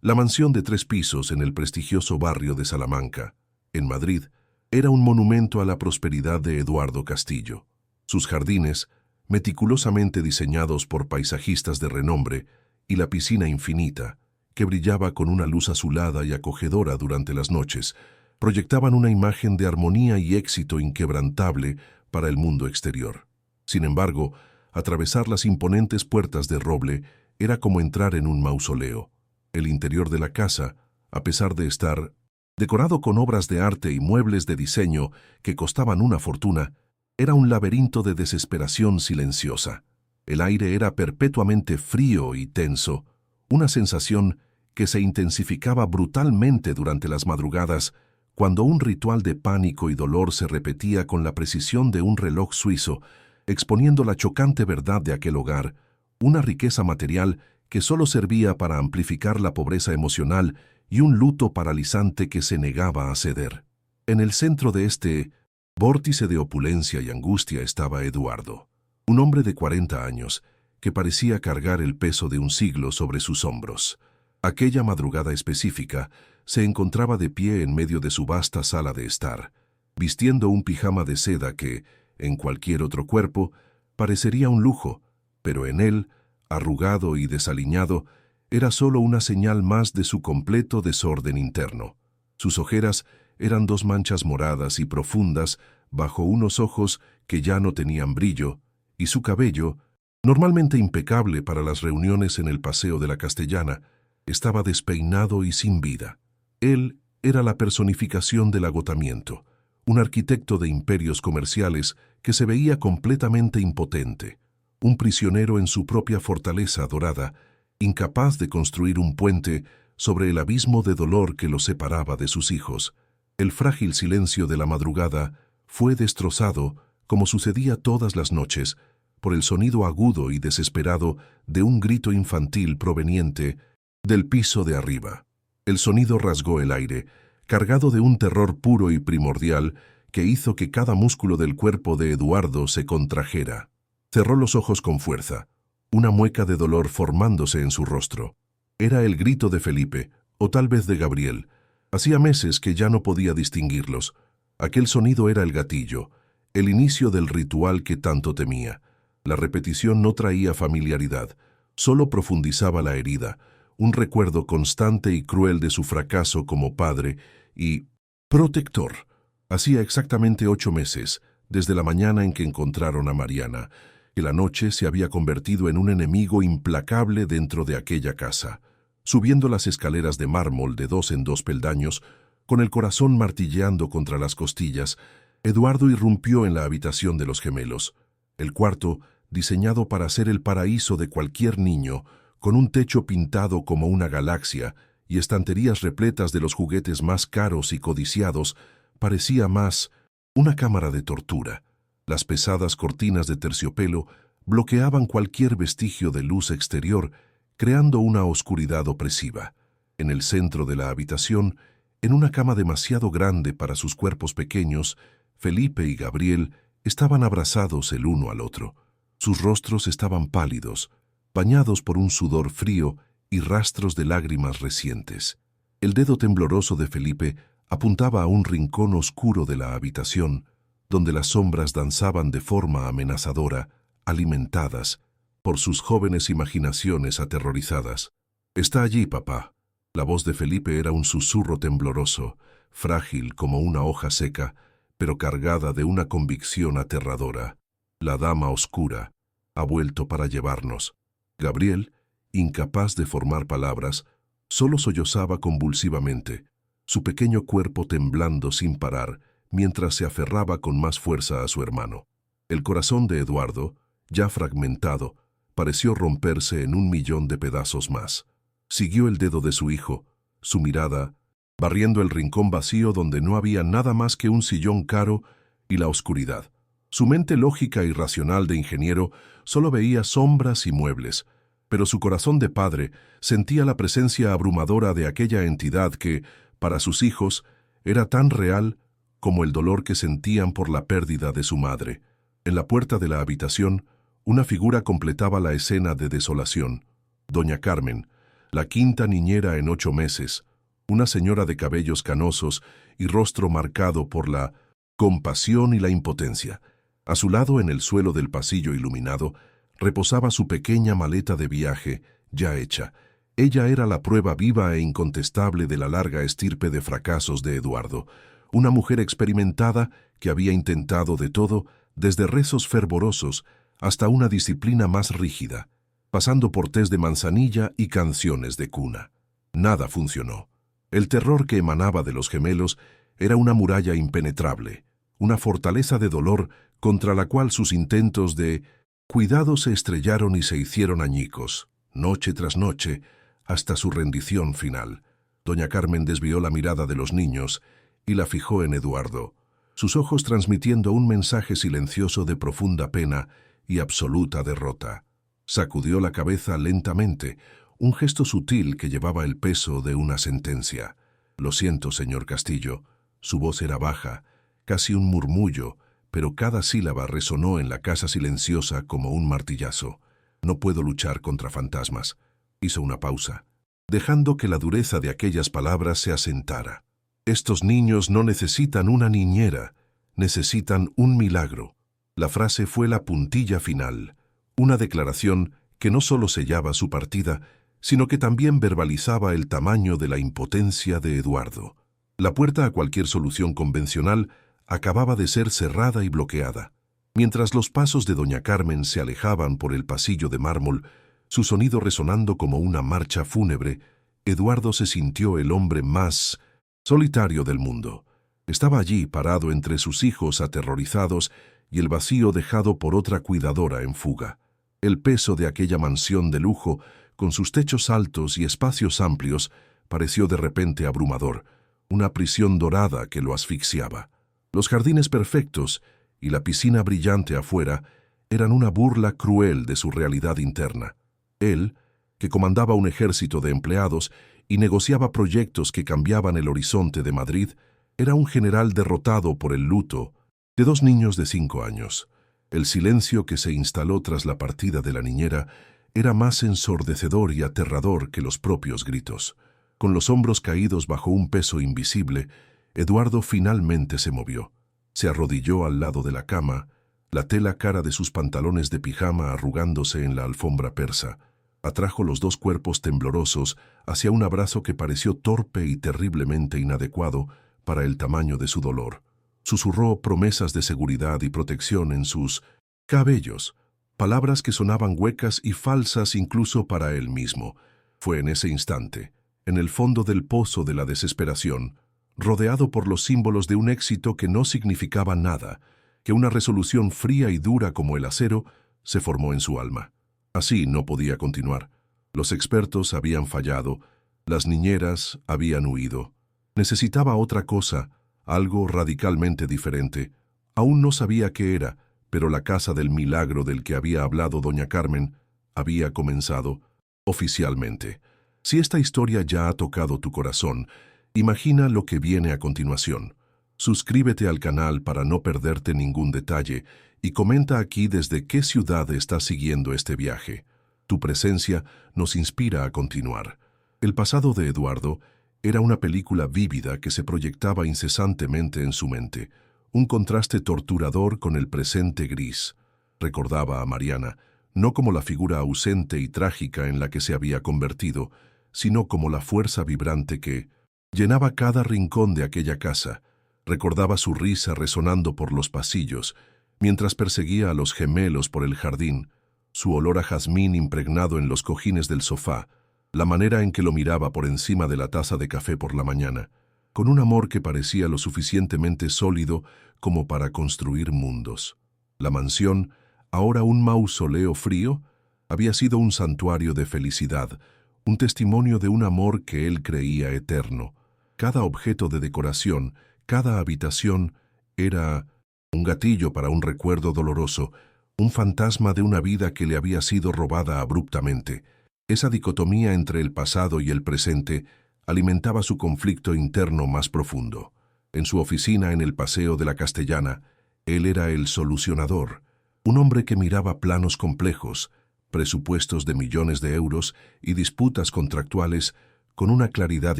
La mansión de 3 pisos en el prestigioso barrio de Salamanca, en Madrid, era un monumento a la prosperidad de Eduardo Castillo. Sus jardines, meticulosamente diseñados por paisajistas de renombre, y la piscina infinita, que brillaba con una luz azulada y acogedora durante las noches, proyectaban una imagen de armonía y éxito inquebrantable para el mundo exterior. Sin embargo, atravesar las imponentes puertas de roble era como entrar en un mausoleo. El interior de la casa, a pesar de estar decorado con obras de arte y muebles de diseño que costaban una fortuna, era un laberinto de desesperación silenciosa. El aire era perpetuamente frío y tenso, una sensación que se intensificaba brutalmente durante las madrugadas, cuando un ritual de pánico y dolor se repetía con la precisión de un reloj suizo, exponiendo la chocante verdad de aquel hogar, una riqueza material que solo servía para amplificar la pobreza emocional y un luto paralizante que se negaba a ceder. En el centro de este vórtice de opulencia y angustia estaba Eduardo, un hombre de 40 años, que parecía cargar el peso de un siglo sobre sus hombros. Aquella madrugada específica, se encontraba de pie en medio de su vasta sala de estar, vistiendo un pijama de seda que, en cualquier otro cuerpo, parecería un lujo, pero en él, arrugado y desaliñado, era solo una señal más de su completo desorden interno. Sus ojeras eran 2 manchas moradas y profundas bajo unos ojos que ya no tenían brillo, y su cabello, normalmente impecable para las reuniones en el Paseo de la Castellana, estaba despeinado y sin vida. Él era la personificación del agotamiento, un arquitecto de imperios comerciales que se veía completamente impotente, un prisionero en su propia fortaleza dorada, incapaz de construir un puente sobre el abismo de dolor que lo separaba de sus hijos. El frágil silencio de la madrugada fue destrozado, como sucedía todas las noches, por el sonido agudo y desesperado de un grito infantil proveniente del piso de arriba. El sonido rasgó el aire, cargado de un terror puro y primordial que hizo que cada músculo del cuerpo de Eduardo se contrajera. Cerró los ojos con fuerza, una mueca de dolor formándose en su rostro. Era el grito de Felipe, o tal vez de Gabriel. Hacía meses que ya no podía distinguirlos. Aquel sonido era el gatillo, el inicio del ritual que tanto temía. La repetición no traía familiaridad, solo profundizaba la herida, un recuerdo constante y cruel de su fracaso como padre y protector. Hacía exactamente 8 meses, desde la mañana en que encontraron a Mariana, que la noche se había convertido en un enemigo implacable dentro de aquella casa. Subiendo las escaleras de mármol de 2 en 2 peldaños, con el corazón martilleando contra las costillas, Eduardo irrumpió en la habitación de los gemelos. El cuarto, diseñado para ser el paraíso de cualquier niño, con un techo pintado como una galaxia y estanterías repletas de los juguetes más caros y codiciados, parecía más una cámara de tortura. Las pesadas cortinas de terciopelo bloqueaban cualquier vestigio de luz exterior, creando una oscuridad opresiva. En el centro de la habitación, en una cama demasiado grande para sus cuerpos pequeños, Felipe y Gabriel estaban abrazados el uno al otro. Sus rostros estaban pálidos, bañados por un sudor frío y rastros de lágrimas recientes. El dedo tembloroso de Felipe apuntaba a un rincón oscuro de la habitación, donde las sombras danzaban de forma amenazadora, alimentadas por sus jóvenes imaginaciones aterrorizadas. «Está allí, papá». La voz de Felipe era un susurro tembloroso, frágil como una hoja seca, pero cargada de una convicción aterradora. «La dama oscura ha vuelto para llevarnos». Gabriel, incapaz de formar palabras, solo sollozaba convulsivamente, su pequeño cuerpo temblando sin parar, mientras se aferraba con más fuerza a su hermano. El corazón de Eduardo, ya fragmentado, pareció romperse en 1.000.000 de pedazos más. Siguió el dedo de su hijo, su mirada, barriendo el rincón vacío donde no había nada más que un sillón caro y la oscuridad. Su mente lógica y racional de ingeniero solo veía sombras y muebles, pero su corazón de padre sentía la presencia abrumadora de aquella entidad que, para sus hijos, era tan real como el dolor que sentían por la pérdida de su madre. En la puerta de la habitación, una figura completaba la escena de desolación. Doña Carmen, La quinta niñera en 8 meses, una señora de cabellos canosos y rostro marcado por la compasión y la impotencia. A su lado, en el suelo del pasillo iluminado, reposaba su pequeña maleta de viaje, ya hecha. Ella era la prueba viva e incontestable de la larga estirpe de fracasos de Eduardo, una mujer experimentada que había intentado de todo, desde rezos fervorosos hasta una disciplina más rígida, pasando por tés de manzanilla y canciones de cuna. Nada funcionó. El terror que emanaba de los gemelos era una muralla impenetrable, una fortaleza de dolor contra la cual sus intentos de cuidado se estrellaron y se hicieron añicos, noche tras noche, hasta su rendición final. Doña Carmen desvió la mirada de los niños y la fijó en Eduardo, sus ojos transmitiendo un mensaje silencioso de profunda pena y absoluta derrota. Sacudió la cabeza lentamente, un gesto sutil que llevaba el peso de una sentencia. «Lo siento, señor Castillo». Su voz era baja, casi un murmullo, pero cada sílaba resonó en la casa silenciosa como un martillazo. «No puedo luchar contra fantasmas». Hizo una pausa, dejando que la dureza de aquellas palabras se asentara. «Estos niños no necesitan una niñera, necesitan un milagro». La frase fue la puntilla final, una declaración que no solo sellaba su partida, sino que también verbalizaba el tamaño de la impotencia de Eduardo. La puerta a cualquier solución convencional acababa de ser cerrada y bloqueada. Mientras los pasos de doña Carmen se alejaban por el pasillo de mármol, su sonido resonando como una marcha fúnebre, Eduardo se sintió el hombre más solitario del mundo. Estaba allí, parado entre sus hijos aterrorizados y el vacío dejado por otra cuidadora en fuga. El peso de aquella mansión de lujo, con sus techos altos y espacios amplios, pareció de repente abrumador, una prisión dorada que lo asfixiaba. Los jardines perfectos y la piscina brillante afuera eran una burla cruel de su realidad interna. Él, que comandaba un ejército de empleados y negociaba proyectos que cambiaban el horizonte de Madrid, era un general derrotado por el luto de 2 niños de 5 años. El silencio que se instaló tras la partida de la niñera era más ensordecedor y aterrador que los propios gritos. Con los hombros caídos bajo un peso invisible, Eduardo finalmente se movió. Se arrodilló al lado de la cama, la tela cara de sus pantalones de pijama arrugándose en la alfombra persa. Atrajo los 2 cuerpos temblorosos hacia un abrazo que pareció torpe y terriblemente inadecuado para el tamaño de su dolor. Susurró promesas de seguridad y protección en sus cabellos, palabras que sonaban huecas y falsas incluso para él mismo. Fue en ese instante, en el fondo del pozo de la desesperación, rodeado por los símbolos de un éxito que no significaba nada, que una resolución fría y dura como el acero se formó en su alma. Así no podía continuar. Los expertos habían fallado, las niñeras habían huido. Necesitaba otra cosa, algo radicalmente diferente. Aún no sabía qué era, pero la casa del milagro del que había hablado doña Carmen había comenzado oficialmente. Si esta historia ya ha tocado tu corazón, imagina lo que viene a continuación. Suscríbete al canal para no perderte ningún detalle y comenta aquí desde qué ciudad estás siguiendo este viaje. Tu presencia nos inspira a continuar. El pasado de Eduardo era una película vívida que se proyectaba incesantemente en su mente, un contraste torturador con el presente gris. Recordaba a Mariana, no como la figura ausente y trágica en la que se había convertido, sino como la fuerza vibrante que llenaba cada rincón de aquella casa. Recordaba su risa resonando por los pasillos, mientras perseguía a los gemelos por el jardín, su olor a jazmín impregnado en los cojines del sofá, la manera en que lo miraba por encima de la taza de café por la mañana, con un amor que parecía lo suficientemente sólido como para construir mundos. La mansión, ahora un mausoleo frío, había sido un santuario de felicidad, un testimonio de un amor que él creía eterno. Cada objeto de decoración, cada habitación, era un gatillo para un recuerdo doloroso, un fantasma de una vida que le había sido robada abruptamente. Esa dicotomía entre el pasado y el presente alimentaba su conflicto interno más profundo. En su oficina en el Paseo de la Castellana, él era el solucionador, un hombre que miraba planos complejos, presupuestos de millones de euros y disputas contractuales con una claridad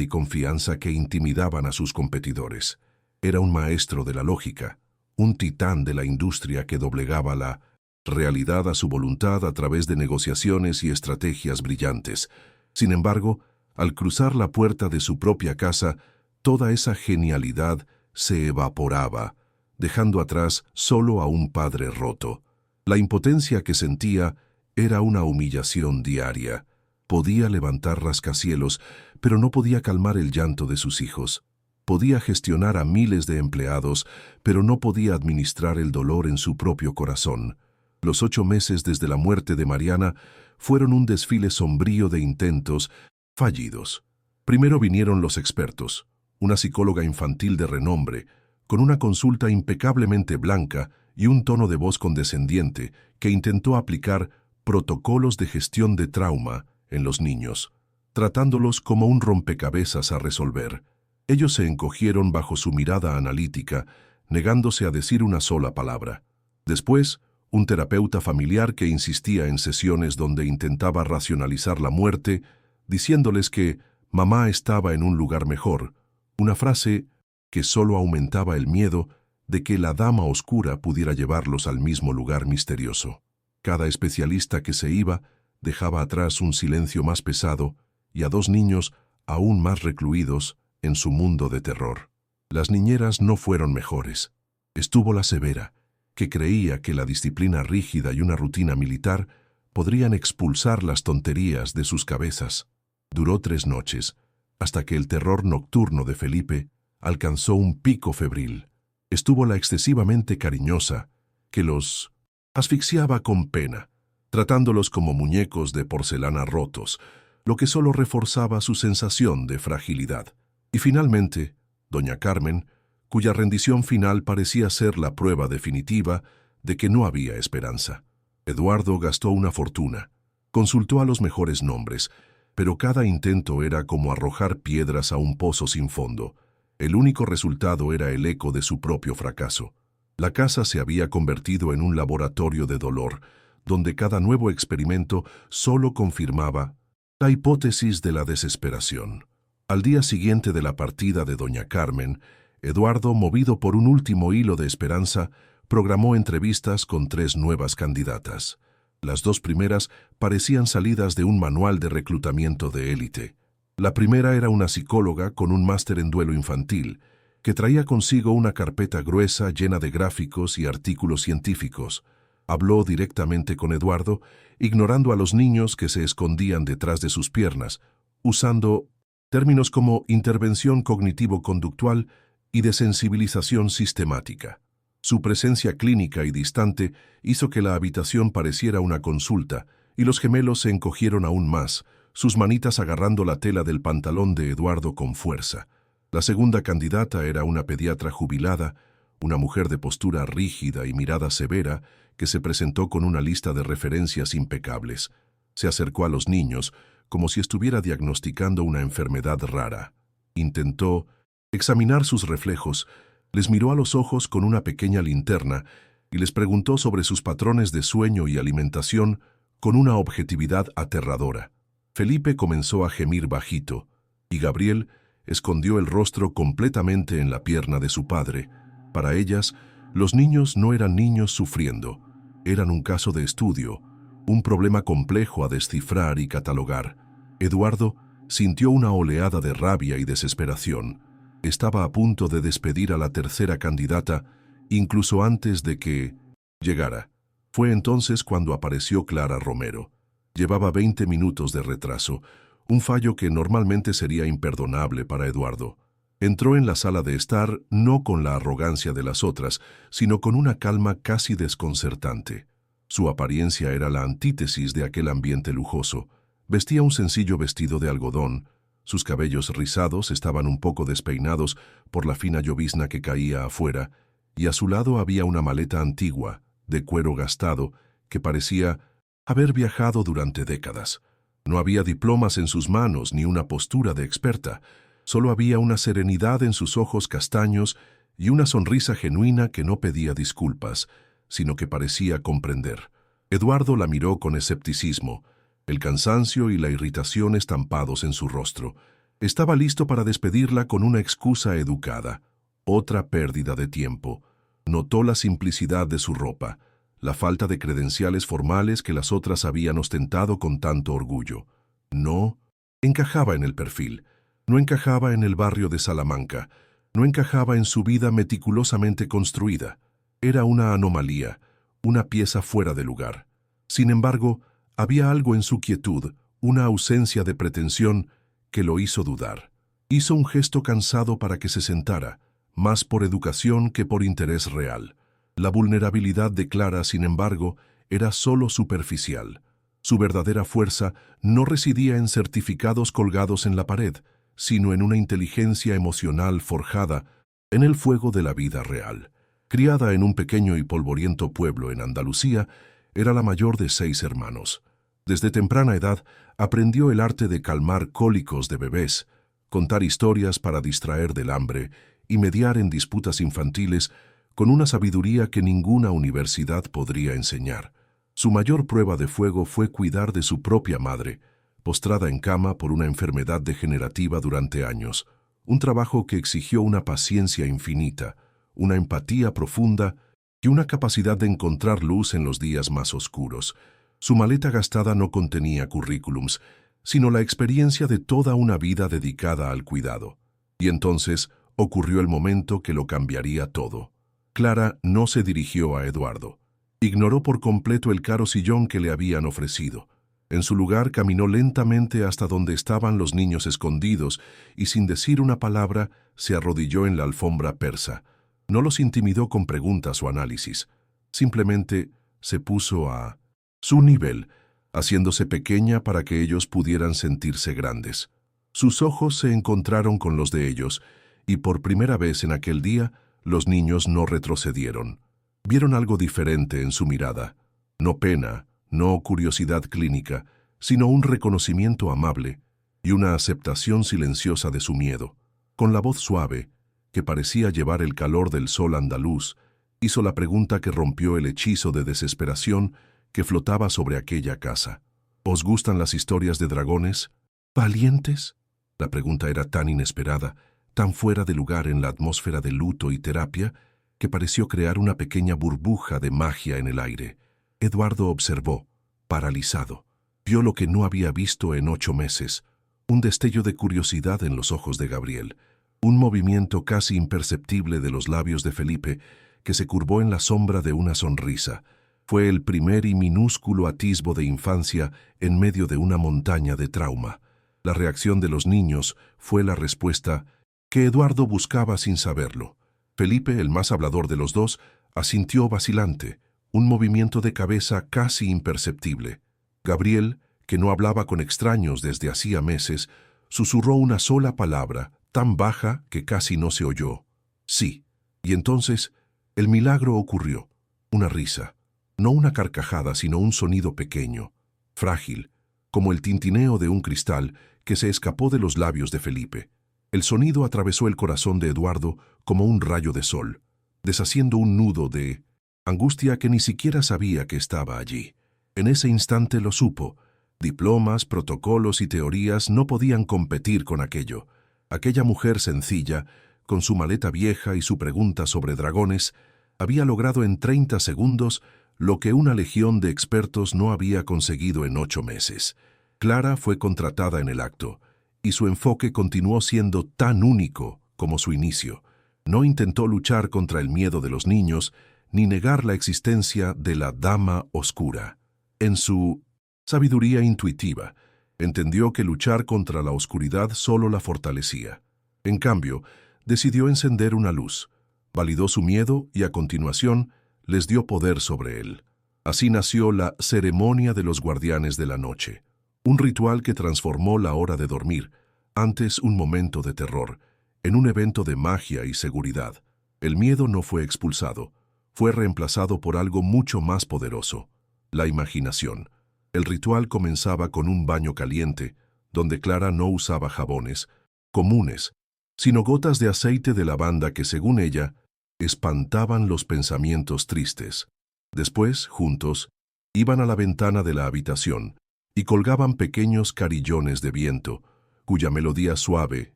y confianza que intimidaban a sus competidores. Era un maestro de la lógica, un titán de la industria que doblegaba la realidad a su voluntad a través de negociaciones y estrategias brillantes. Sin embargo, al cruzar la puerta de su propia casa, toda esa genialidad se evaporaba, dejando atrás solo a un padre roto. La impotencia que sentía era una humillación diaria. Podía levantar rascacielos, pero no podía calmar el llanto de sus hijos. Podía gestionar a miles de empleados, pero no podía administrar el dolor en su propio corazón. Los 8 meses desde la muerte de Mariana fueron un desfile sombrío de intentos fallidos. Primero vinieron los expertos, una psicóloga infantil de renombre, con una consulta impecablemente blanca y un tono de voz condescendiente que intentó aplicar protocolos de gestión de trauma en los niños, tratándolos como un rompecabezas a resolver. Ellos se encogieron bajo su mirada analítica, negándose a decir una sola palabra. Después, un terapeuta familiar que insistía en sesiones donde intentaba racionalizar la muerte, diciéndoles que mamá estaba en un lugar mejor, una frase que solo aumentaba el miedo de que la dama oscura pudiera llevarlos al mismo lugar misterioso. Cada especialista que se iba dejaba atrás un silencio más pesado y a 2 niños aún más recluidos en su mundo de terror. Las niñeras no fueron mejores. Estuvo la severa, que creía que la disciplina rígida y una rutina militar podrían expulsar las tonterías de sus cabezas. Duró 3 noches, hasta que el terror nocturno de Felipe alcanzó un pico febril. Estuvo la excesivamente cariñosa, que los asfixiaba con pena, tratándolos como muñecos de porcelana rotos, lo que solo reforzaba su sensación de fragilidad. Y finalmente, doña Carmen, cuya rendición final parecía ser la prueba definitiva de que no había esperanza. Eduardo gastó una fortuna, consultó a los mejores nombres, pero cada intento era como arrojar piedras a un pozo sin fondo. El único resultado era el eco de su propio fracaso. La casa se había convertido en un laboratorio de dolor, donde cada nuevo experimento solo confirmaba la hipótesis de la desesperación. Al día siguiente de la partida de doña Carmen, Eduardo, movido por un último hilo de esperanza, programó entrevistas con 3 nuevas candidatas. Las 2 primeras parecían salidas de un manual de reclutamiento de élite. La primera era una psicóloga con un máster en duelo infantil, que traía consigo una carpeta gruesa llena de gráficos y artículos científicos. Habló directamente con Eduardo, ignorando a los niños que se escondían detrás de sus piernas, usando términos como intervención cognitivo-conductual y de sensibilización sistemática. Su presencia clínica y distante hizo que la habitación pareciera una consulta, y los gemelos se encogieron aún más, sus manitas agarrando la tela del pantalón de Eduardo con fuerza. La segunda candidata era una pediatra jubilada, una mujer de postura rígida y mirada severa, que se presentó con una lista de referencias impecables. Se acercó a los niños, como si estuviera diagnosticando una enfermedad rara. Intentó examinar sus reflejos, les miró a los ojos con una pequeña linterna y les preguntó sobre sus patrones de sueño y alimentación con una objetividad aterradora. Felipe comenzó a gemir bajito, y Gabriel escondió el rostro completamente en la pierna de su padre. Para ellas, los niños no eran niños sufriendo, eran un caso de estudio, un problema complejo a descifrar y catalogar. Eduardo sintió una oleada de rabia y desesperación. Estaba a punto de despedir a la tercera candidata, incluso antes de que llegara. Fue entonces cuando apareció Clara Romero. Llevaba 20 minutos de retraso, un fallo que normalmente sería imperdonable para Eduardo. Entró en la sala de estar no con la arrogancia de las otras, sino con una calma casi desconcertante. Su apariencia era la antítesis de aquel ambiente lujoso. Vestía un sencillo vestido de algodón, sus cabellos rizados estaban un poco despeinados por la fina llovizna que caía afuera, y a su lado había una maleta antigua, de cuero gastado, que parecía haber viajado durante décadas. No había diplomas en sus manos ni una postura de experta, solo había una serenidad en sus ojos castaños y una sonrisa genuina que no pedía disculpas, sino que parecía comprender. Eduardo la miró con escepticismo, el cansancio y la irritación estampados en su rostro. Estaba listo para despedirla con una excusa educada. Otra pérdida de tiempo. Notó la simplicidad de su ropa, la falta de credenciales formales que las otras habían ostentado con tanto orgullo. No encajaba en el perfil, no encajaba en el barrio de Salamanca, no encajaba en su vida meticulosamente construida. Era una anomalía, una pieza fuera de lugar. Sin embargo, había algo en su quietud, una ausencia de pretensión, que lo hizo dudar. Hizo un gesto cansado para que se sentara, más por educación que por interés real. La vulnerabilidad de Clara, sin embargo, era solo superficial. Su verdadera fuerza no residía en certificados colgados en la pared, sino en una inteligencia emocional forjada en el fuego de la vida real. Criada en un pequeño y polvoriento pueblo en Andalucía, era la mayor de 6 hermanos. Desde temprana edad aprendió el arte de calmar cólicos de bebés, contar historias para distraer del hambre y mediar en disputas infantiles con una sabiduría que ninguna universidad podría enseñar. Su mayor prueba de fuego fue cuidar de su propia madre, postrada en cama por una enfermedad degenerativa durante años, un trabajo que exigió una paciencia infinita, una empatía profunda y una capacidad de encontrar luz en los días más oscuros. Su maleta gastada no contenía currículums, sino la experiencia de toda una vida dedicada al cuidado. Y entonces ocurrió el momento que lo cambiaría todo. Clara no se dirigió a Eduardo. Ignoró por completo el caro sillón que le habían ofrecido. En su lugar caminó lentamente hasta donde estaban los niños escondidos y sin decir una palabra se arrodilló en la alfombra persa. No los intimidó con preguntas o análisis. Simplemente se puso a su nivel, haciéndose pequeña para que ellos pudieran sentirse grandes. Sus ojos se encontraron con los de ellos, y por primera vez en aquel día, los niños no retrocedieron. Vieron algo diferente en su mirada. No pena, no curiosidad clínica, sino un reconocimiento amable y una aceptación silenciosa de su miedo. Con la voz suave, que parecía llevar el calor del sol andaluz, hizo la pregunta que rompió el hechizo de desesperación que flotaba sobre aquella casa. ¿Os gustan las historias de dragones? ¿Valientes? La pregunta era tan inesperada, tan fuera de lugar en la atmósfera de luto y terapia, que pareció crear una pequeña burbuja de magia en el aire. Eduardo observó, paralizado. Vio lo que no había visto en 8 meses, un destello de curiosidad en los ojos de Gabriel, un movimiento casi imperceptible de los labios de Felipe que se curvó en la sombra de una sonrisa. Fue el primer y minúsculo atisbo de infancia en medio de una montaña de trauma. La reacción de los niños fue la respuesta que Eduardo buscaba sin saberlo. Felipe, el más hablador de los dos, asintió vacilante, un movimiento de cabeza casi imperceptible. Gabriel, que no hablaba con extraños desde hacía meses, susurró una sola palabra, tan baja que casi no se oyó. Sí. Y entonces, el milagro ocurrió. Una risa. No una carcajada, sino un sonido pequeño, frágil, como el tintineo de un cristal que se escapó de los labios de Felipe. El sonido atravesó el corazón de Eduardo como un rayo de sol, deshaciendo un nudo de angustia que ni siquiera sabía que estaba allí. En ese instante lo supo. Diplomas, protocolos y teorías no podían competir con aquello. Aquella mujer sencilla, con su maleta vieja y su pregunta sobre dragones, había logrado en 30 segundos lo que una legión de expertos no había conseguido en 8 meses. Clara fue contratada en el acto, y su enfoque continuó siendo tan único como su inicio. No intentó luchar contra el miedo de los niños, ni negar la existencia de la Dama Oscura. En su sabiduría intuitiva, entendió que luchar contra la oscuridad solo la fortalecía. En cambio, decidió encender una luz, validó su miedo y a continuación les dio poder sobre él. Así nació la ceremonia de los guardianes de la noche, un ritual que transformó la hora de dormir, antes un momento de terror, en un evento de magia y seguridad. El miedo no fue expulsado, fue reemplazado por algo mucho más poderoso, la imaginación. El ritual comenzaba con un baño caliente, donde Clara no usaba jabones comunes, sino gotas de aceite de lavanda que, según ella, espantaban los pensamientos tristes. Después, juntos, Iban a la ventana de la habitación y colgaban pequeños carillones de viento, cuya melodía suave,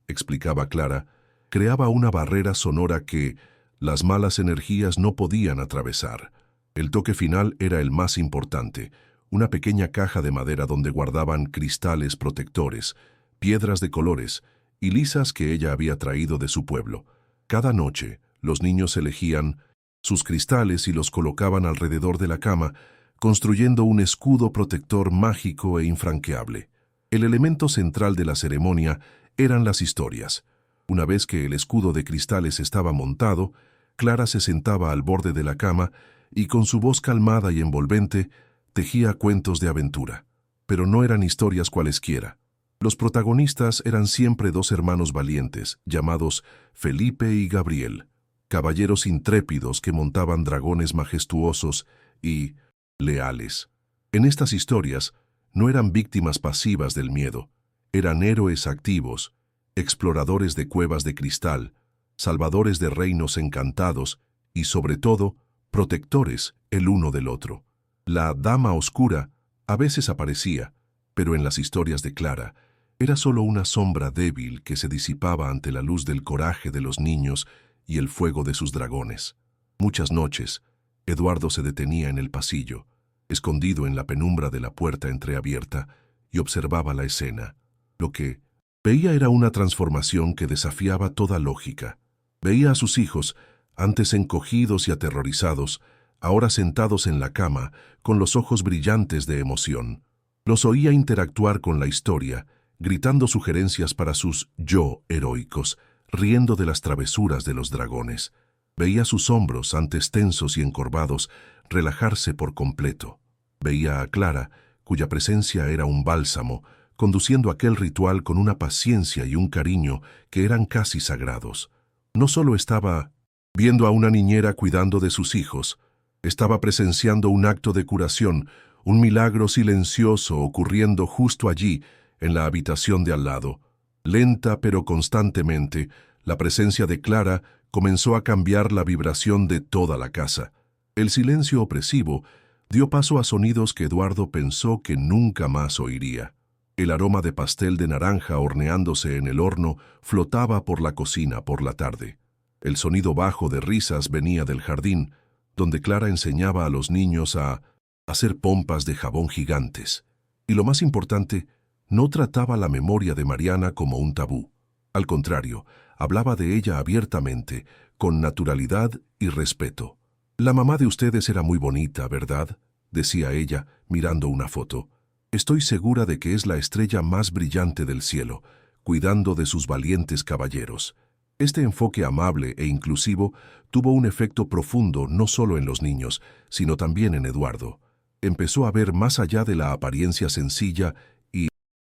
explicaba Clara, creaba una barrera sonora que las malas energías no podían atravesar. El toque final era el más importante, una pequeña caja de madera donde guardaban cristales protectores, piedras de colores y lisas que ella había traído de su pueblo. Cada noche, los niños elegían sus cristales y los colocaban alrededor de la cama, construyendo un escudo protector mágico e infranqueable. El elemento central de la ceremonia eran las historias. Una vez que el escudo de cristales estaba montado, Clara se sentaba al borde de la cama y con su voz calmada y envolvente tejía cuentos de aventura. Pero no eran historias cualesquiera. Los protagonistas eran siempre dos hermanos valientes, llamados Felipe y Gabriel, caballeros intrépidos que montaban dragones majestuosos y leales. En estas historias no eran víctimas pasivas del miedo, eran héroes activos, exploradores de cuevas de cristal, salvadores de reinos encantados y, sobre todo, protectores el uno del otro. La Dama Oscura a veces aparecía, pero en las historias de Clara era solo una sombra débil que se disipaba ante la luz del coraje de los niños y el fuego de sus dragones. Muchas noches, Eduardo se detenía en el pasillo, escondido en la penumbra de la puerta entreabierta, y observaba la escena. Lo que veía era una transformación que desafiaba toda lógica. Veía a sus hijos, antes encogidos y aterrorizados, ahora sentados en la cama, con los ojos brillantes de emoción. Los oía interactuar con la historia, gritando sugerencias para sus yo heroicos, riendo de las travesuras de los dragones. Veía sus hombros, antes tensos y encorvados, relajarse por completo. Veía a Clara, cuya presencia era un bálsamo, conduciendo aquel ritual con una paciencia y un cariño que eran casi sagrados. No solo estaba viendo a una niñera cuidando de sus hijos, estaba presenciando un acto de curación, un milagro silencioso ocurriendo justo allí, en la habitación de al lado. Lenta pero constantemente, la presencia de Clara comenzó a cambiar la vibración de toda la casa. El silencio opresivo dio paso a sonidos que Eduardo pensó que nunca más oiría. El aroma de pastel de naranja horneándose en el horno flotaba por la cocina por la tarde. El sonido bajo de risas venía del jardín, donde Clara enseñaba a los niños a hacer pompas de jabón gigantes. Y lo más importante, no trataba la memoria de Mariana como un tabú. Al contrario, hablaba de ella abiertamente, con naturalidad y respeto. «La mamá de ustedes era muy bonita, ¿verdad?», decía ella, mirando una foto. «Estoy segura de que es la estrella más brillante del cielo, cuidando de sus valientes caballeros». Este enfoque amable e inclusivo tuvo un efecto profundo no solo en los niños, sino también en Eduardo. Empezó a ver más allá de la apariencia sencilla y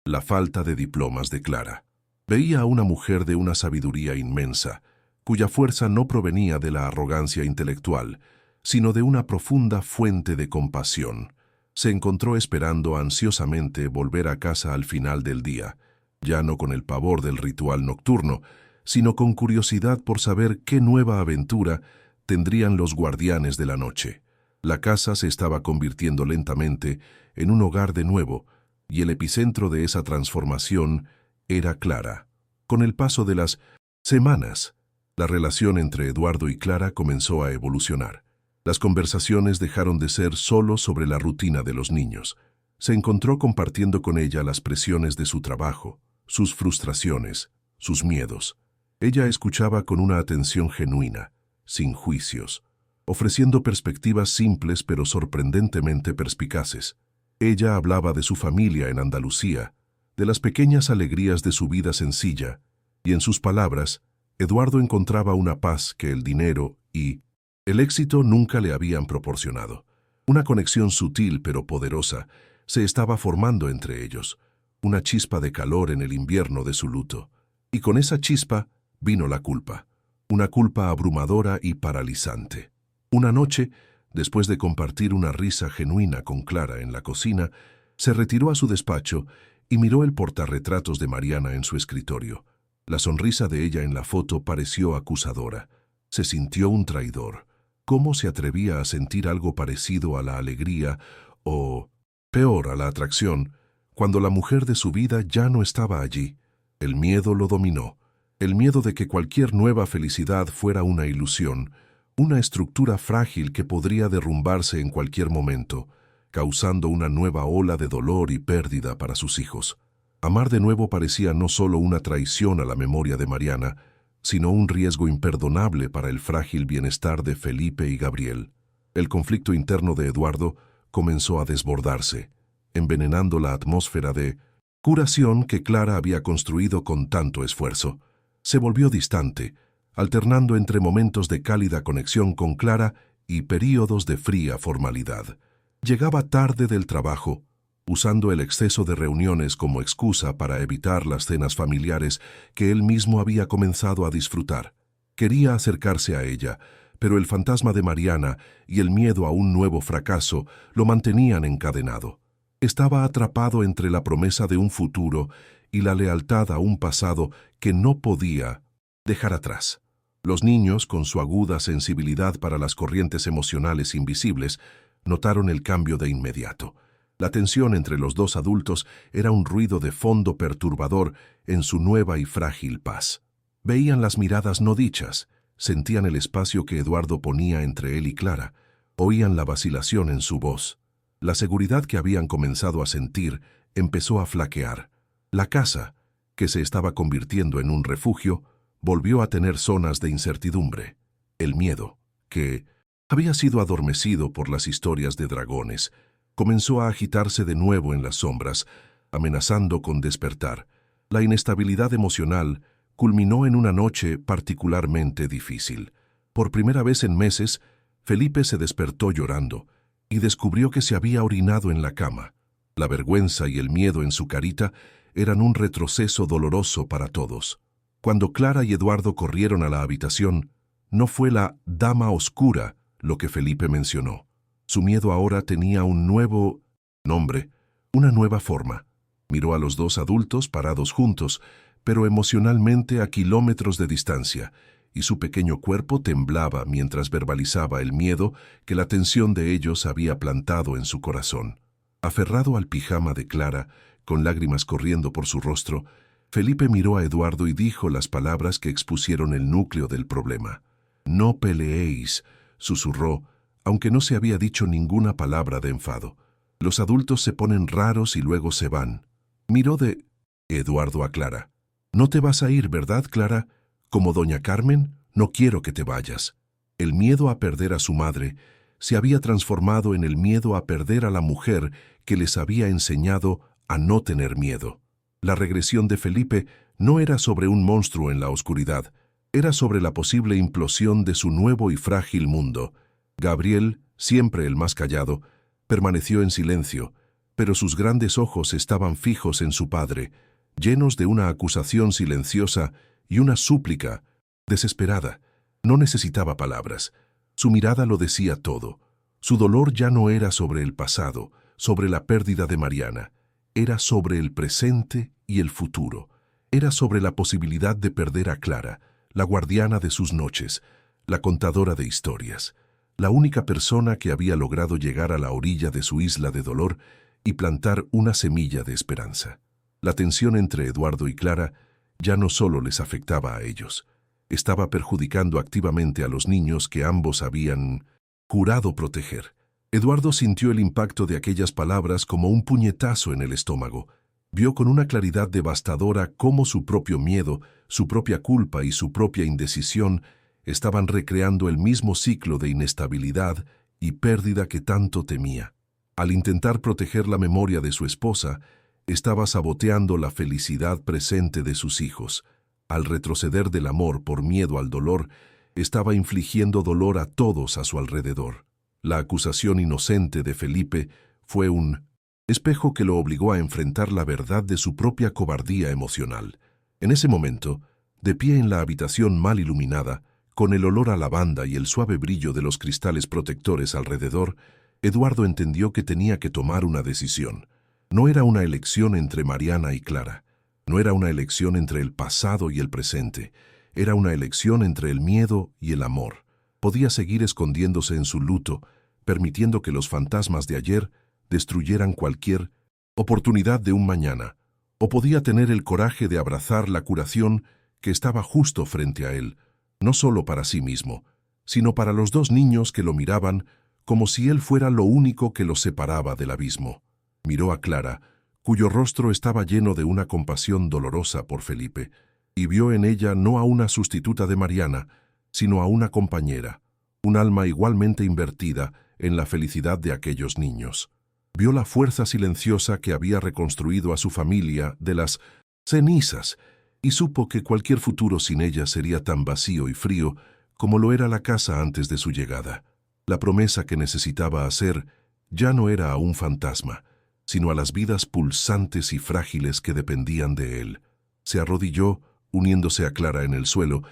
la falta de diplomas de Clara. Veía a una mujer de una sabiduría inmensa, cuya fuerza no provenía de la arrogancia intelectual, sino de una profunda fuente de compasión. Se encontró esperando ansiosamente volver a casa al final del día, ya no con el pavor del ritual nocturno, sino con curiosidad por saber qué nueva aventura tendrían los guardianes de la noche. La casa se estaba convirtiendo lentamente en un hogar de nuevo, y el epicentro de esa transformación era Clara. Con el paso de las semanas, la relación entre Eduardo y Clara comenzó a evolucionar. Las conversaciones dejaron de ser solo sobre la rutina de los niños. Se encontró compartiendo con ella las presiones de su trabajo, sus frustraciones, sus miedos. Ella escuchaba con una atención genuina, sin juicios, ofreciendo perspectivas simples pero sorprendentemente perspicaces. Ella hablaba de su familia en Andalucía, de las pequeñas alegrías de su vida sencilla, y en sus palabras, Eduardo encontraba una paz que el dinero y el éxito nunca le habían proporcionado. Una conexión sutil pero poderosa se estaba formando entre ellos, una chispa de calor en el invierno de su luto. Y con esa chispa vino la culpa, una culpa abrumadora y paralizante. Una noche, después de compartir una risa genuina con Clara en la cocina, se retiró a su despacho y miró el portarretratos de Mariana en su escritorio. La sonrisa de ella en la foto pareció acusadora. Se sintió un traidor. ¿Cómo se atrevía a sentir algo parecido a la alegría o, peor, a la atracción, cuando la mujer de su vida ya no estaba allí. El miedo lo dominó, el miedo de que cualquier nueva felicidad fuera una ilusión, una estructura frágil que podría derrumbarse en cualquier momento, causando una nueva ola de dolor y pérdida para sus hijos. Amar de nuevo parecía no solo una traición a la memoria de Mariana, sino un riesgo imperdonable para el frágil bienestar de Felipe y Gabriel. El conflicto interno de Eduardo comenzó a desbordarse, envenenando la atmósfera de curación que Clara había construido con tanto esfuerzo. Se volvió distante, alternando entre momentos de cálida conexión con Clara y períodos de fría formalidad. Llegaba tarde del trabajo, usando el exceso de reuniones como excusa para evitar las cenas familiares que él mismo había comenzado a disfrutar. Quería acercarse a ella, pero el fantasma de Mariana y el miedo a un nuevo fracaso lo mantenían encadenado. Estaba atrapado entre la promesa de un futuro y la lealtad a un pasado que no podía dejar atrás. Los niños, con su aguda sensibilidad para las corrientes emocionales invisibles, notaron el cambio de inmediato. La tensión entre los dos adultos era un ruido de fondo perturbador en su nueva y frágil paz. Veían las miradas no dichas, sentían el espacio que Eduardo ponía entre él y Clara, oían la vacilación en su voz. La seguridad que habían comenzado a sentir empezó a flaquear. La casa, que se estaba convirtiendo en un refugio, volvió a tener zonas de incertidumbre. El miedo, que había sido adormecido por las historias de dragones, comenzó a agitarse de nuevo en las sombras, amenazando con despertar. La inestabilidad emocional culminó en una noche particularmente difícil. Por primera vez en meses, Felipe se despertó llorando y descubrió que se había orinado en la cama. La vergüenza y el miedo en su carita eran un retroceso doloroso para todos. Cuando Clara y Eduardo corrieron a la habitación, no fue la dama oscura lo que Felipe mencionó. Su miedo ahora tenía un nuevo nombre, una nueva forma. Miró a los dos adultos parados juntos, pero emocionalmente a kilómetros de distancia, y su pequeño cuerpo temblaba mientras verbalizaba el miedo que la tensión de ellos había plantado en su corazón. Aferrado al pijama de Clara, con lágrimas corriendo por su rostro, Felipe miró a Eduardo y dijo las palabras que expusieron el núcleo del problema. «No peleéis», susurró, aunque no se había dicho ninguna palabra de enfado. «Los adultos se ponen raros y luego se van». Miró de Eduardo a Clara. «No te vas a ir, ¿verdad, Clara? Como doña Carmen, no quiero que te vayas». El miedo a perder a su madre se había transformado en el miedo a perder a la mujer que les había enseñado a no tener miedo. La regresión de Felipe no era sobre un monstruo en la oscuridad, era sobre la posible implosión de su nuevo y frágil mundo. Gabriel, siempre el más callado, permaneció en silencio, pero sus grandes ojos estaban fijos en su padre, llenos de una acusación silenciosa y una súplica desesperada. No necesitaba palabras. Su mirada lo decía todo. Su dolor ya no era sobre el pasado, sobre la pérdida de Mariana. Era sobre el presente y el futuro. Era sobre la posibilidad de perder a Clara, la guardiana de sus noches, la contadora de historias, la única persona que había logrado llegar a la orilla de su isla de dolor y plantar una semilla de esperanza. La tensión entre Eduardo y Clara ya no solo les afectaba a ellos, estaba perjudicando activamente a los niños que ambos habían jurado proteger. Eduardo sintió el impacto de aquellas palabras como un puñetazo en el estómago. Vio con una claridad devastadora cómo su propio miedo, su propia culpa y su propia indecisión estaban recreando el mismo ciclo de inestabilidad y pérdida que tanto temía. Al intentar proteger la memoria de su esposa, estaba saboteando la felicidad presente de sus hijos. Al retroceder del amor por miedo al dolor, estaba infligiendo dolor a todos a su alrededor. La acusación inocente de Felipe fue un espejo que lo obligó a enfrentar la verdad de su propia cobardía emocional. En ese momento, de pie en la habitación mal iluminada, con el olor a lavanda y el suave brillo de los cristales protectores alrededor, Eduardo entendió que tenía que tomar una decisión. No era una elección entre Mariana y Clara. No era una elección entre el pasado y el presente. Era una elección entre el miedo y el amor. Podía seguir escondiéndose en su luto, permitiendo que los fantasmas de ayer destruyeran cualquier oportunidad de un mañana, o podía tener el coraje de abrazar la curación que estaba justo frente a él, no solo para sí mismo, sino para los dos niños que lo miraban como si él fuera lo único que los separaba del abismo. Miró a Clara, cuyo rostro estaba lleno de una compasión dolorosa por Felipe, y vio en ella no a una sustituta de Mariana, sino a una compañera, un alma igualmente invertida en la felicidad de aquellos niños. Vio la fuerza silenciosa que había reconstruido a su familia de las cenizas, y supo que cualquier futuro sin ella sería tan vacío y frío como lo era la casa antes de su llegada. La promesa que necesitaba hacer ya no era a un fantasma, sino a las vidas pulsantes y frágiles que dependían de él. Se arrodilló, uniéndose a Clara en el suelo,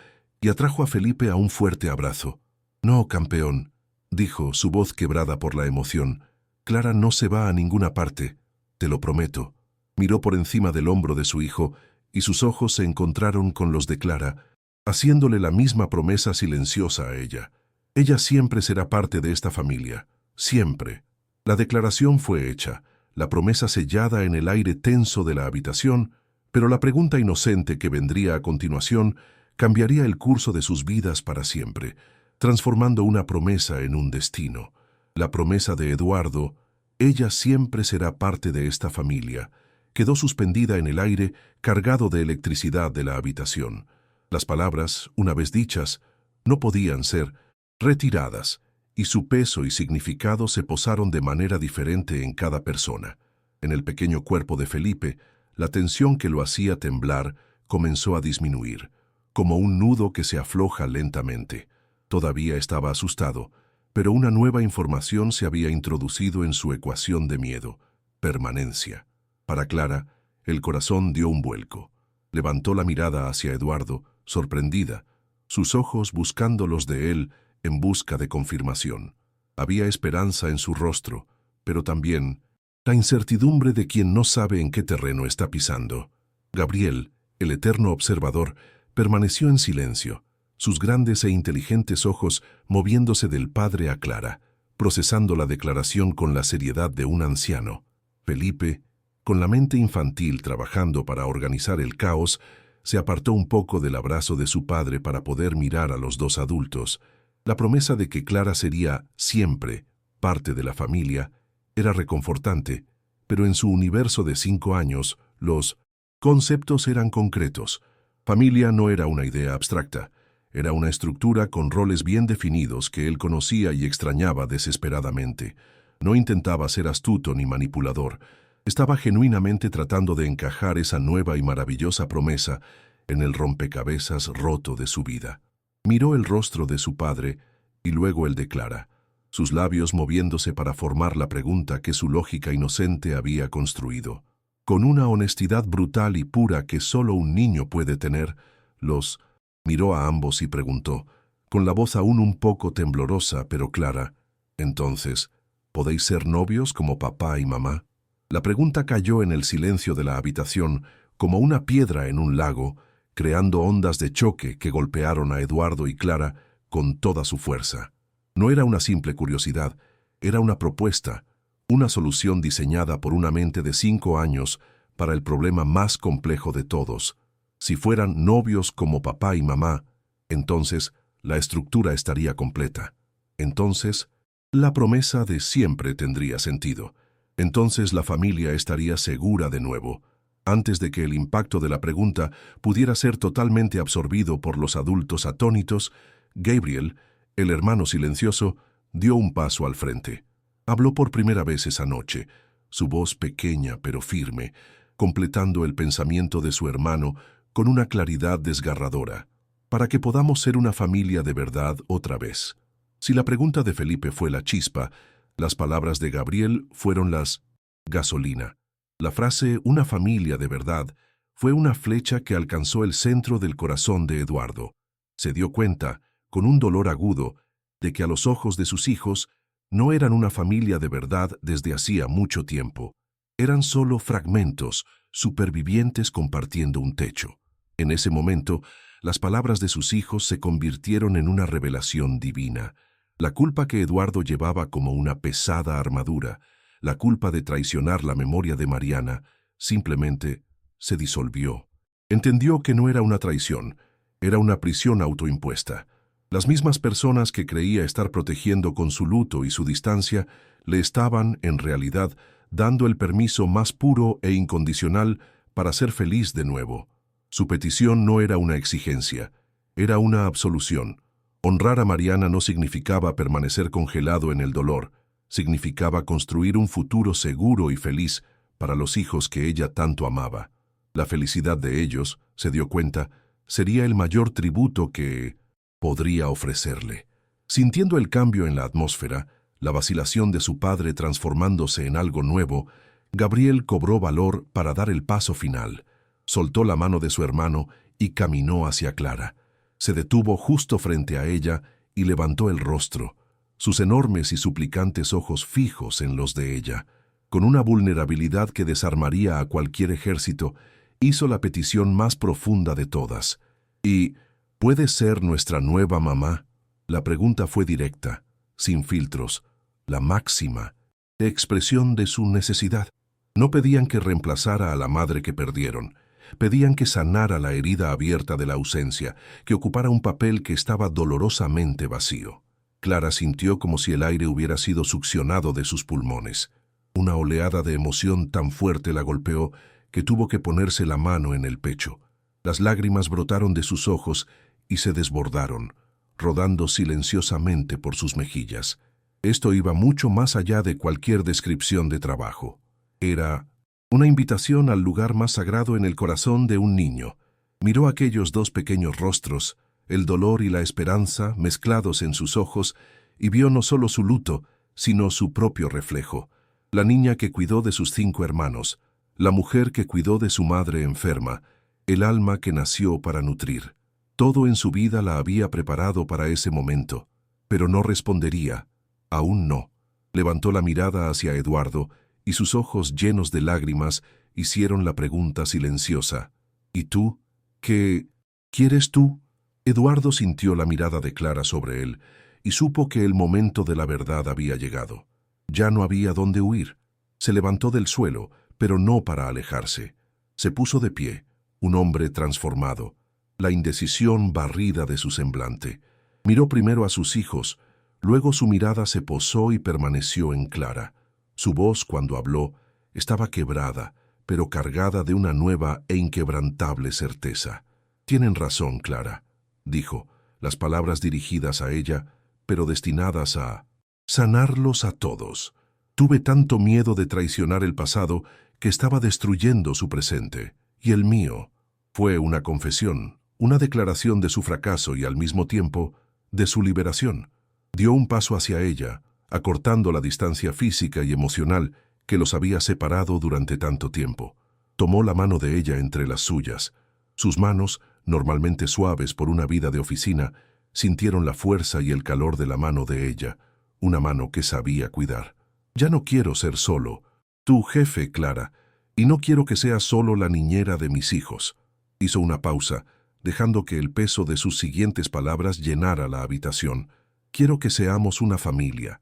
y atrajo a Felipe a un fuerte abrazo. «No, campeón», dijo, su voz quebrada por la emoción. «Clara no se va a ninguna parte, te lo prometo». Miró por encima del hombro de su hijo, y sus ojos se encontraron con los de Clara, haciéndole la misma promesa silenciosa a ella. Ella siempre será parte de esta familia, siempre. La declaración fue hecha, la promesa sellada en el aire tenso de la habitación, pero la pregunta inocente que vendría a continuación cambiaría el curso de sus vidas para siempre, transformando una promesa en un destino. La promesa de Eduardo, ella siempre será parte de esta familia, quedó suspendida en el aire, cargado de electricidad de la habitación. Las palabras, una vez dichas, no podían ser retiradas, y su peso y significado se posaron de manera diferente en cada persona. En el pequeño cuerpo de Felipe, la tensión que lo hacía temblar comenzó a disminuir, como un nudo que se afloja lentamente. Todavía estaba asustado, pero una nueva información se había introducido en su ecuación de miedo: permanencia. Para Clara, el corazón dio un vuelco. Levantó la mirada hacia Eduardo, sorprendida, sus ojos buscando los de él en busca de confirmación. Había esperanza en su rostro, pero también la incertidumbre de quien no sabe en qué terreno está pisando. Gabriel, el eterno observador, permaneció en silencio, sus grandes e inteligentes ojos moviéndose del padre a Clara, procesando la declaración con la seriedad de un anciano. Felipe, con la mente infantil trabajando para organizar el caos, se apartó un poco del abrazo de su padre para poder mirar a los dos adultos. La promesa de que Clara sería siempre parte de la familia era reconfortante, pero en su universo de 5 años, los conceptos eran concretos. Familia no era una idea abstracta, era una estructura con roles bien definidos que él conocía y extrañaba desesperadamente. No intentaba ser astuto ni manipulador. Estaba genuinamente tratando de encajar esa nueva y maravillosa promesa en el rompecabezas roto de su vida. Miró el rostro de su padre y luego el de Clara, sus labios moviéndose para formar la pregunta que su lógica inocente había construido. Con una honestidad brutal y pura que solo un niño puede tener, los miró a ambos y preguntó, con la voz aún un poco temblorosa pero clara: «Entonces, ¿podéis ser novios como papá y mamá?». La pregunta cayó en el silencio de la habitación como una piedra en un lago, creando ondas de choque que golpearon a Eduardo y Clara con toda su fuerza. No era una simple curiosidad, era una propuesta, una solución diseñada por una mente de 5 años para el problema más complejo de todos. Si fueran novios como papá y mamá, entonces la estructura estaría completa. Entonces, la promesa de siempre tendría sentido. Entonces la familia estaría segura de nuevo. Antes de que el impacto de la pregunta pudiera ser totalmente absorbido por los adultos atónitos, Gabriel, el hermano silencioso, dio un paso al frente. Habló por primera vez esa noche, su voz pequeña pero firme, completando el pensamiento de su hermano con una claridad desgarradora. «Para que podamos ser una familia de verdad otra vez». Si la pregunta de Felipe fue la chispa, las palabras de Gabriel fueron las gasolina. La frase «una familia de verdad» fue una flecha que alcanzó el centro del corazón de Eduardo. Se dio cuenta, con un dolor agudo, de que a los ojos de sus hijos no eran una familia de verdad desde hacía mucho tiempo. Eran solo fragmentos, supervivientes compartiendo un techo. En ese momento, las palabras de sus hijos se convirtieron en una revelación divina. La culpa que Eduardo llevaba como una pesada armadura, la culpa de traicionar la memoria de Mariana, simplemente se disolvió. Entendió que no era una traición, era una prisión autoimpuesta. Las mismas personas que creía estar protegiendo con su luto y su distancia le estaban, en realidad, dando el permiso más puro e incondicional para ser feliz de nuevo. Su petición no era una exigencia, era una absolución. Honrar a Mariana no significaba permanecer congelado en el dolor, significaba construir un futuro seguro y feliz para los hijos que ella tanto amaba. La felicidad de ellos, se dio cuenta, sería el mayor tributo que podría ofrecerle. Sintiendo el cambio en la atmósfera, la vacilación de su padre transformándose en algo nuevo, Gabriel cobró valor para dar el paso final. Soltó la mano de su hermano y caminó hacia Clara. Se detuvo justo frente a ella y levantó el rostro, sus enormes y suplicantes ojos fijos en los de ella. Con una vulnerabilidad que desarmaría a cualquier ejército, hizo la petición más profunda de todas. ¿Y puede ser nuestra nueva mamá? La pregunta fue directa, sin filtros, la máxima expresión de su necesidad. No pedían que reemplazara a la madre que perdieron. Pedían que sanara la herida abierta de la ausencia, que ocupara un papel que estaba dolorosamente vacío. Clara sintió como si el aire hubiera sido succionado de sus pulmones. Una oleada de emoción tan fuerte la golpeó que tuvo que ponerse la mano en el pecho. Las lágrimas brotaron de sus ojos y se desbordaron, rodando silenciosamente por sus mejillas. Esto iba mucho más allá de cualquier descripción de trabajo. Era una invitación al lugar más sagrado en el corazón de un niño. Miró aquellos dos pequeños rostros, el dolor y la esperanza mezclados en sus ojos, y vio no solo su luto, sino su propio reflejo. La niña que cuidó de sus 5 hermanos, la mujer que cuidó de su madre enferma, el alma que nació para nutrir. Todo en su vida la había preparado para ese momento, pero no respondería, aún no. Levantó la mirada hacia Eduardo, y sus ojos llenos de lágrimas hicieron la pregunta silenciosa. ¿Y tú? ¿Qué quieres tú? Eduardo sintió la mirada de Clara sobre él y supo que el momento de la verdad había llegado. Ya no había dónde huir. Se levantó del suelo, pero no para alejarse. Se puso de pie, un hombre transformado, la indecisión barrida de su semblante. Miró primero a sus hijos, luego su mirada se posó y permaneció en Clara. Su voz, cuando habló, estaba quebrada, pero cargada de una nueva e inquebrantable certeza. «Tienen razón, Clara», dijo, las palabras dirigidas a ella, pero destinadas a sanarlos a todos. «Tuve tanto miedo de traicionar el pasado que estaba destruyendo su presente, y el mío». Fue una confesión, una declaración de su fracaso y al mismo tiempo de su liberación. Dio un paso hacia ella, acortando la distancia física y emocional que los había separado durante tanto tiempo. Tomó la mano de ella entre las suyas. Sus manos, normalmente suaves por una vida de oficina, sintieron la fuerza y el calor de la mano de ella, una mano que sabía cuidar. «Ya no quiero ser solo, tu jefe, Clara, y no quiero que seas solo la niñera de mis hijos». Hizo una pausa, dejando que el peso de sus siguientes palabras llenara la habitación. «Quiero que seamos una familia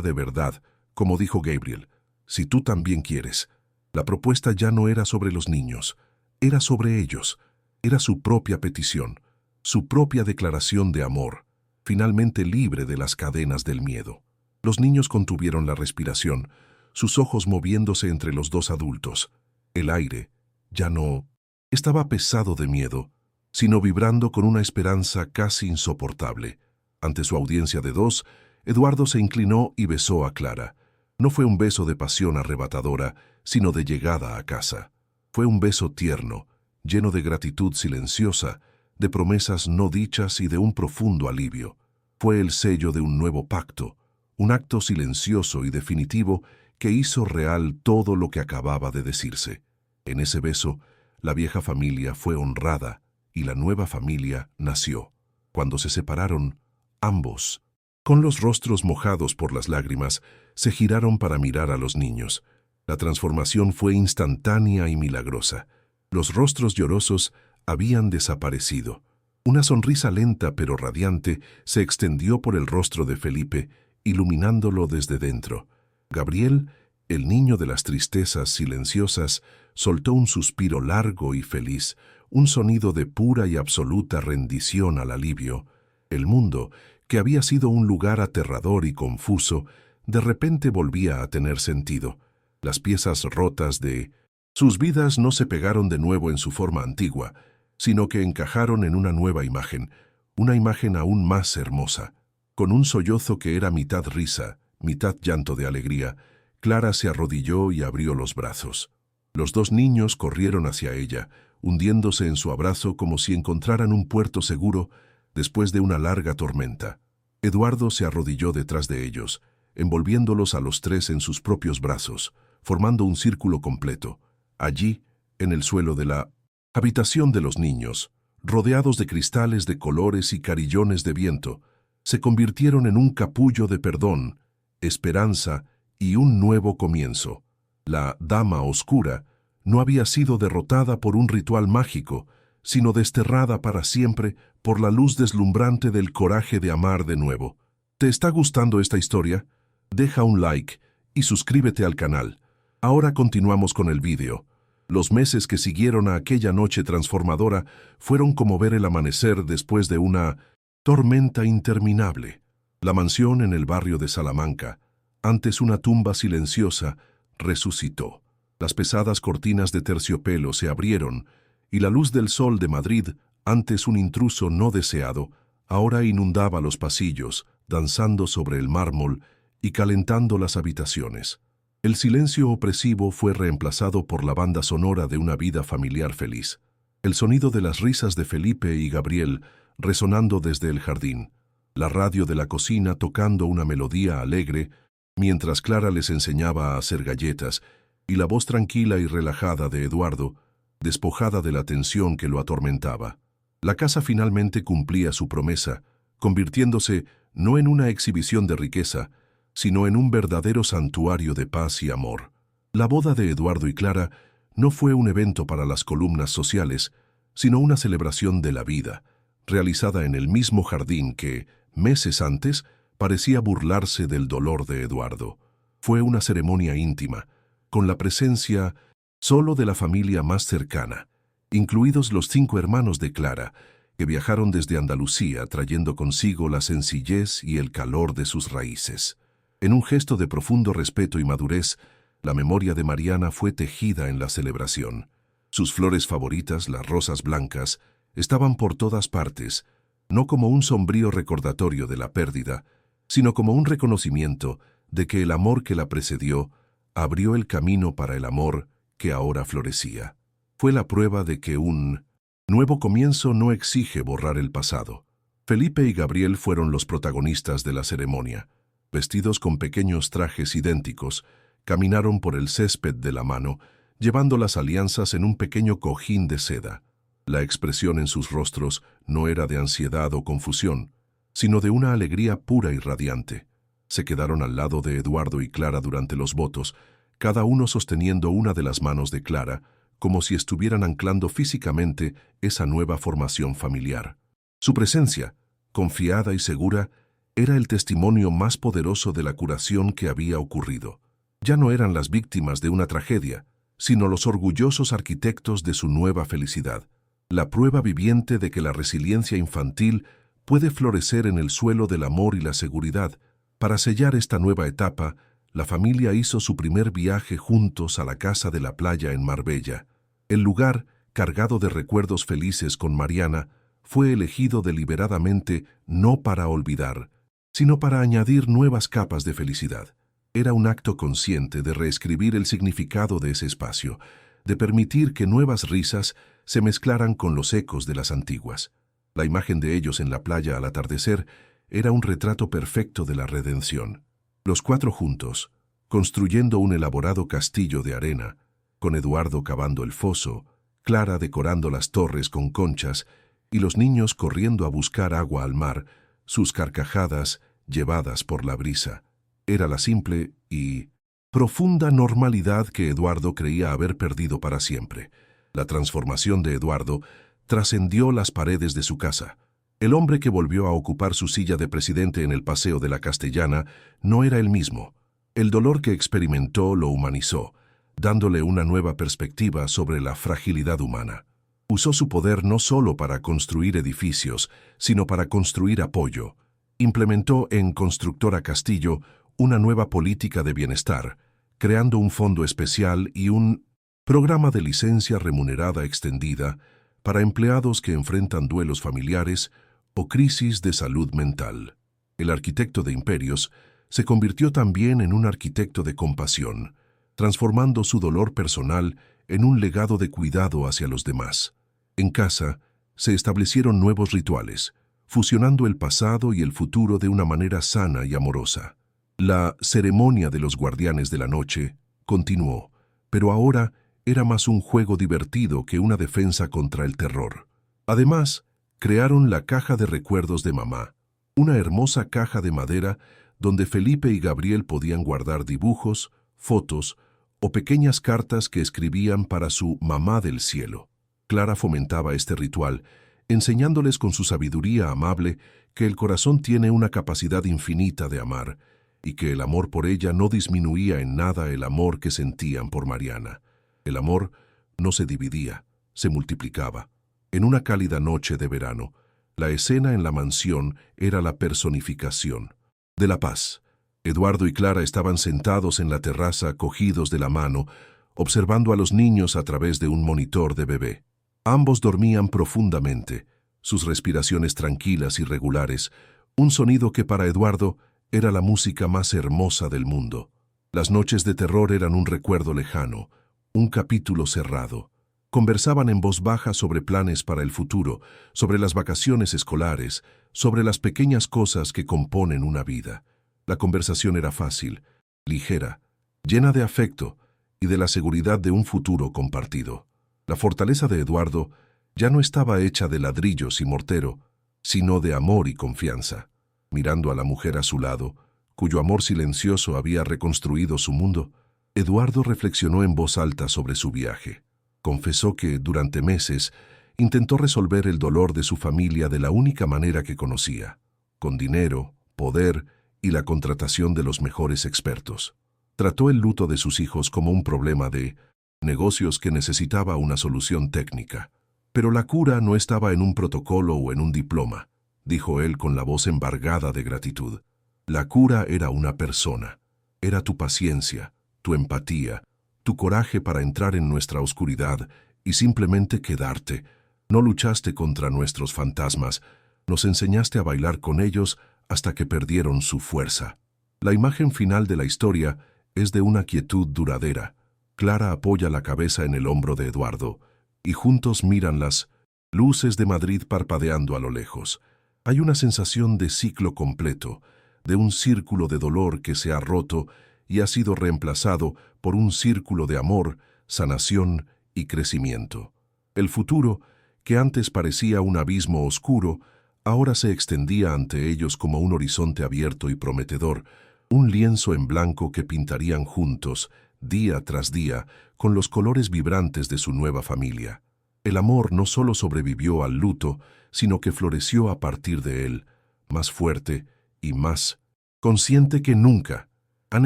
de verdad», como dijo Gabriel, «si tú también quieres». La propuesta ya no era sobre los niños, era sobre ellos, era su propia petición, su propia declaración de amor, finalmente libre de las cadenas del miedo. Los niños contuvieron la respiración, sus ojos moviéndose entre los dos adultos. El aire ya no estaba pesado de miedo, sino vibrando con una esperanza casi insoportable. Ante su audiencia de 2, Eduardo se inclinó y besó a Clara. No fue un beso de pasión arrebatadora, sino de llegada a casa. Fue un beso tierno, lleno de gratitud silenciosa, de promesas no dichas y de un profundo alivio. Fue el sello de un nuevo pacto, un acto silencioso y definitivo que hizo real todo lo que acababa de decirse. En ese beso, la vieja familia fue honrada y la nueva familia nació. Cuando se separaron, ambos, con los rostros mojados por las lágrimas, se giraron para mirar a los niños. La transformación fue instantánea y milagrosa. Los rostros llorosos habían desaparecido. Una sonrisa lenta pero radiante se extendió por el rostro de Felipe, iluminándolo desde dentro. Gabriel, el niño de las tristezas silenciosas, soltó un suspiro largo y feliz, un sonido de pura y absoluta rendición al alivio. El mundo, que había sido un lugar aterrador y confuso, de repente volvía a tener sentido. Las piezas rotas de sus vidas no se pegaron de nuevo en su forma antigua, sino que encajaron en una nueva imagen, una imagen aún más hermosa. Con un sollozo que era mitad risa, mitad llanto de alegría, Clara se arrodilló y abrió los brazos. Los dos niños corrieron hacia ella, hundiéndose en su abrazo como si encontraran un puerto seguro después de una larga tormenta. Eduardo se arrodilló detrás de ellos, envolviéndolos a los tres en sus propios brazos, formando un círculo completo. Allí, en el suelo de la habitación de los niños, rodeados de cristales de colores y carillones de viento, se convirtieron en un capullo de perdón, esperanza y un nuevo comienzo. La Dama Oscura no había sido derrotada por un ritual mágico, sino desterrada para siempre por la luz deslumbrante del coraje de amar de nuevo. ¿Te está gustando esta historia? Deja un like y suscríbete al canal. Ahora continuamos con el vídeo. Los meses que siguieron a aquella noche transformadora fueron como ver el amanecer después de una tormenta interminable. La mansión en el barrio de Salamanca, antes una tumba silenciosa, resucitó. Las pesadas cortinas de terciopelo se abrieron y la luz del sol de Madrid, antes un intruso no deseado, ahora inundaba los pasillos, danzando sobre el mármol y calentando las habitaciones. El silencio opresivo fue reemplazado por la banda sonora de una vida familiar feliz. El sonido de las risas de Felipe y Gabriel resonando desde el jardín. La radio de la cocina tocando una melodía alegre, mientras Clara les enseñaba a hacer galletas, y la voz tranquila y relajada de Eduardo, despojada de la tensión que lo atormentaba. La casa finalmente cumplía su promesa, convirtiéndose no en una exhibición de riqueza, sino en un verdadero santuario de paz y amor. La boda de Eduardo y Clara no fue un evento para las columnas sociales, sino una celebración de la vida, realizada en el mismo jardín que, meses antes, parecía burlarse del dolor de Eduardo. Fue una ceremonia íntima, con la presencia solo de la familia más cercana, incluidos los 5 hermanos de Clara, que viajaron desde Andalucía trayendo consigo la sencillez y el calor de sus raíces. En un gesto de profundo respeto y madurez, la memoria de Mariana fue tejida en la celebración. Sus flores favoritas, las rosas blancas, estaban por todas partes, no como un sombrío recordatorio de la pérdida, sino como un reconocimiento de que el amor que la precedió abrió el camino para el amor que ahora florecía. Fue la prueba de que un nuevo comienzo no exige borrar el pasado. Felipe y Gabriel fueron los protagonistas de la ceremonia. Vestidos con pequeños trajes idénticos, caminaron por el césped de la mano, llevando las alianzas en un pequeño cojín de seda. La expresión en sus rostros no era de ansiedad o confusión, sino de una alegría pura y radiante. Se quedaron al lado de Eduardo y Clara durante los votos, cada uno sosteniendo una de las manos de Clara, como si estuvieran anclando físicamente esa nueva formación familiar. Su presencia, confiada y segura, era el testimonio más poderoso de la curación que había ocurrido. Ya no eran las víctimas de una tragedia, sino los orgullosos arquitectos de su nueva felicidad. La prueba viviente de que la resiliencia infantil puede florecer en el suelo del amor y la seguridad. Para sellar esta nueva etapa, la familia hizo su primer viaje juntos a la casa de la playa en Marbella. El lugar, cargado de recuerdos felices con Mariana, fue elegido deliberadamente no para olvidar, sino para añadir nuevas capas de felicidad. Era un acto consciente de reescribir el significado de ese espacio, de permitir que nuevas risas se mezclaran con los ecos de las antiguas. La imagen de ellos en la playa al atardecer era un retrato perfecto de la redención. Los 4 juntos, construyendo un elaborado castillo de arena, con Eduardo cavando el foso, Clara decorando las torres con conchas y los niños corriendo a buscar agua al mar, sus carcajadas llevadas por la brisa. Era la simple y profunda normalidad que Eduardo creía haber perdido para siempre. La transformación de Eduardo trascendió las paredes de su casa. El hombre que volvió a ocupar su silla de presidente en el Paseo de la Castellana no era el mismo. El dolor que experimentó lo humanizó, dándole una nueva perspectiva sobre la fragilidad humana. Usó su poder no solo para construir edificios, sino para construir apoyo. Implementó en Constructora Castillo una nueva política de bienestar, creando un fondo especial y un programa de licencia remunerada extendida para empleados que enfrentan duelos familiares o crisis de salud mental. El arquitecto de imperios se convirtió también en un arquitecto de compasión, transformando su dolor personal en un legado de cuidado hacia los demás. En casa, se establecieron nuevos rituales, fusionando el pasado y el futuro de una manera sana y amorosa. La ceremonia de los guardianes de la noche continuó, pero ahora era más un juego divertido que una defensa contra el terror. Además, crearon la caja de recuerdos de mamá, una hermosa caja de madera donde Felipe y Gabriel podían guardar dibujos, fotos o pequeñas cartas que escribían para su mamá del cielo. Clara fomentaba este ritual, enseñándoles con su sabiduría amable que el corazón tiene una capacidad infinita de amar y que el amor por ella no disminuía en nada el amor que sentían por Mariana. El amor no se dividía, se multiplicaba. En una cálida noche de verano, la escena en la mansión era la personificación de la paz. Eduardo y Clara estaban sentados en la terraza cogidos de la mano, observando a los niños a través de un monitor de bebé. Ambos dormían profundamente, sus respiraciones tranquilas y regulares, un sonido que para Eduardo era la música más hermosa del mundo. Las noches de terror eran un recuerdo lejano, un capítulo cerrado. Conversaban en voz baja sobre planes para el futuro, sobre las vacaciones escolares, sobre las pequeñas cosas que componen una vida. La conversación era fácil, ligera, llena de afecto y de la seguridad de un futuro compartido. La fortaleza de Eduardo ya no estaba hecha de ladrillos y mortero, sino de amor y confianza. Mirando a la mujer a su lado, cuyo amor silencioso había reconstruido su mundo, Eduardo reflexionó en voz alta sobre su viaje. Confesó que, durante meses, intentó resolver el dolor de su familia de la única manera que conocía, con dinero, poder y la contratación de los mejores expertos. Trató el luto de sus hijos como un problema de negocios que necesitaba una solución técnica. Pero la cura no estaba en un protocolo o en un diploma, dijo él con la voz embargada de gratitud. La cura era una persona, era tu paciencia, tu empatía, tu coraje para entrar en nuestra oscuridad y simplemente quedarte. No luchaste contra nuestros fantasmas, nos enseñaste a bailar con ellos hasta que perdieron su fuerza. La imagen final de la historia es de una quietud duradera. Clara apoya la cabeza en el hombro de Eduardo y juntos miran las luces de Madrid parpadeando a lo lejos. Hay una sensación de ciclo completo, de un círculo de dolor que se ha roto y ha sido reemplazado por un círculo de amor, sanación y crecimiento. El futuro, que antes parecía un abismo oscuro, ahora se extendía ante ellos como un horizonte abierto y prometedor, un lienzo en blanco que pintarían juntos, día tras día, con los colores vibrantes de su nueva familia. El amor no solo sobrevivió al luto, sino que floreció a partir de él, más fuerte y más consciente que nunca. ¿Han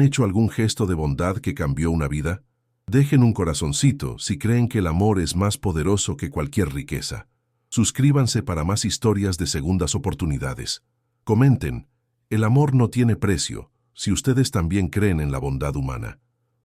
hecho algún gesto de bondad que cambió una vida? Dejen un corazoncito si creen que el amor es más poderoso que cualquier riqueza. Suscríbanse para más historias de segundas oportunidades. Comenten, el amor no tiene precio, si ustedes también creen en la bondad humana.